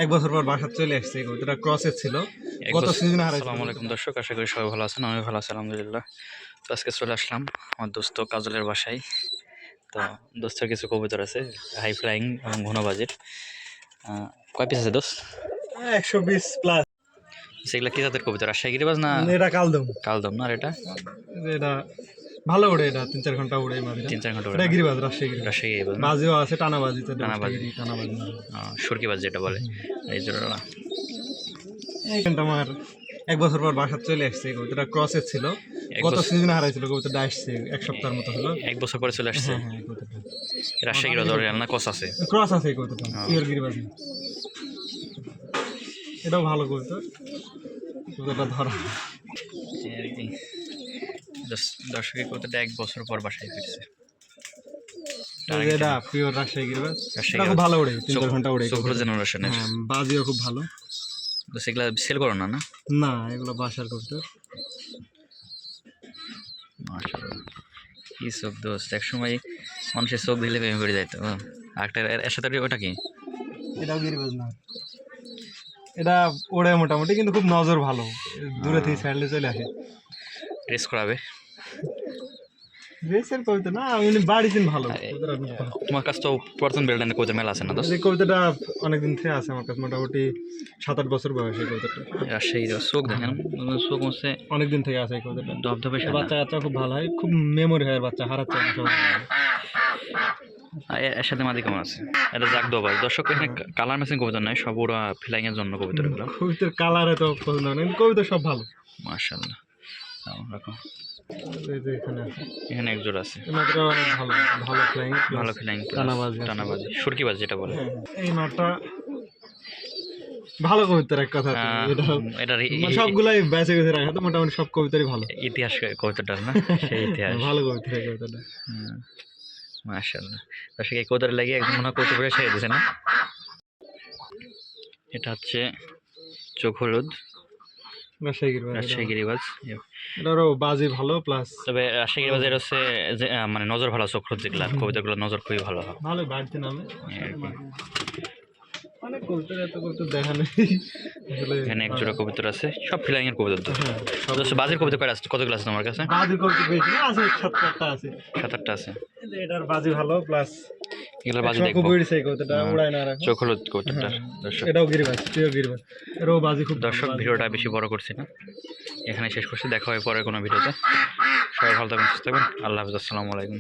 এক বছর পর বাসা চলে আসছে। কবিতাটা ক্রসের ছিল, গত সিজনে হারাইছিল। আসসালামু আলাইকুম দর্শক, আশা করি সবাই ভালো আছেন। আমি ভালো আছি আলহামদুলিল্লাহ। তো আজকে চলে আসলাম আমার দোস্ত কাজলের বাসায়। তো দোস্তের কিছু কবুতর আছে, হাই ফ্লাইং এবং ঘন বাজির। কয় পিস আছে দোস্ত? 120+। সেগুলা কি জাতের কবুতর? রাজশাহী গিরিবাজ না এটা কালদম। কালদম? না, আর এটা এটা ভালো উড়ে, এটা 3-4 ঘন্টা উড়ে মাঝে। 3-4 ঘন্টা এটা ওড়ে না? গিরিবাজ, রাজশাহী গিরিবাজ। রাজশাহী গিরিবাজ না? বাজিও আছে, টানা বাজি। টানাবাজি, টানাবাজি সুরকিবাজ যেটা বলে, এই জোড়া। এইখানটা আমার 1 বছর পর বাসা চলে আসছে। কবিতাটা ক্রসের ছিল, গত সিজনে হারাইছিল। কবিতাটা আসছে 1 সপ্তাহের মতো হলো। 1 বছর পরে চলে আসছে। হ্যাঁ হ্যাঁ, কবিতাটা রাজশাহী গিরিবাজ অরিজিনাল না কস আছে? ক্রস আছে। কবিতাটা পিওর গিরিবাজ। এটাও ভালো কবিতা, কবিতাটা ধরা। এই আর কি। দর্শকের কবিতাটা 1 বছর পর বাসায় ফিরছে। এটা পিওর রাজশাহী গিরিবাজ। রাজশাহী এটা খুব ভালো উড়ে, 3-4 ঘন্টা উড়ে। চোখর জেনারেশনের। হ্যাঁ, বাজিও খুব ভালো। তো সেগুলা সেল করো না? না না, এগুলো বাসার কবিতা। মাশাআল্লাহ, কি চোখ দোস্ত! এক সময় মানুষের চোখ দিলে প্রেমে পড়ে যাইতো। আরেকটা এর সাথে ওটা কি? এটাও গিরিবাজ না, এটা ওড়ে মোটামুটি, কিন্তু খুব নজর ভালো, দূরে থেকে ছাড়লে চলে আসে। রেস করাবে? রেসের কবিতা না, এমনি বাড়িতে ভালো। তোমার কাছে তো পুরাতন বেলডানের কবিতা মেলা আছে না দোস্ত? এই কবিতাটা অনেকদিন থেকে আছে আমার কাছে, মোটামুটি 7-8 বছর বয়স। এই কবিতাটা রাজশাহীর চোখ দেখেন, চোখ হচ্ছে অনেকদিন থেকে আছে। এই কবিতাটা ধবধবে সাদা। বাচ্চা কাচ্চা খুব ভালো হয়, খুব মেমোরি হয়, বাচ্চা হারাচ্ছে না সব। এর সাথে মাদি কেমন আছে? এটা জাগ দোবাজ। দর্শক, এখানে কালার ম্যাচিং কবিতা নয়, সব ওরা ফ্লাইং এর জন্য কবিতাগুলো। কবিতার কালার এত পছন্দ হয় না, কিন্তু কবিতা সব ভালো। মাশাআল্লাহ, রাখো। এই যে এখানে আছে, এখানে এক জোড়া আছে, এই মাত্র অনেক ভালো, ভালো ফ্লাইং, ভালো ফ্লাইং, টানাবাজি, টানাবাজি, সুরকিবাজ যেটা বলে। এই মাঠটা ভালো কবিতার এক কথা। এটা সবগুলাই বেঁচে গেছে রাখা, তো মোটামুটি সব কবিতারই ভালো। ইতিহাস কবিতাটা না, সেই ইতিহাস। ভালো কবিতা এই কবিতাটা। মাশাআল্লাহ, দর্শক এই কবিতাটা লাগিয়ে একদম মনে হয় কৌতুক করে ছেড়ে দিয়েছে না? এটা হচ্ছে চোখ হলুদ রাজশাহী গিরিবাজ। এটারও বাজি ভালো, প্লাস তবে রাজশাহী গিরিবাজের হচ্ছে যে মানে নজর ভালো, চোখ হলুদ যেগুলা কবিতাগুলো নজর খুবই ভালো হয়। ভালো বাড়তে নামে এই আর কি। অনেক কবিতা, এত কবিতা দেখা নেই আসলে। এখানে এক জোড়া কবুতর আছে, সব ফ্লাইং এর কবুতর তো। বাজির কবুতর কয়টা আছে? কতগুলো আছে তোমার কাছে? বাজির কবিতা বেশি না, আছে 7-8টা আছে। 7-8টা আছে। এটার বাজি ভালো, প্লাস এগুলো বাজি দেখবো। খুব উড়ছে এই কবিতাটা, উড়ায় না রাখো। চোখ হলুদ কবুতরটা। দর্শক, এটাও গিরিবাজ, প্রিয় গিরিবাজ। এরও বাজি খুব। দর্শক, ভিডিওটা বেশি বড় করছি না, এখানে শেষ করছি। দেখা হয় পরে কোনো ভিডিওতে। সবাই ভালো থাকবেন, সুস্থ থাকবেন। আল্লাহ হাফেজ, আসসালামু আলাইকুম।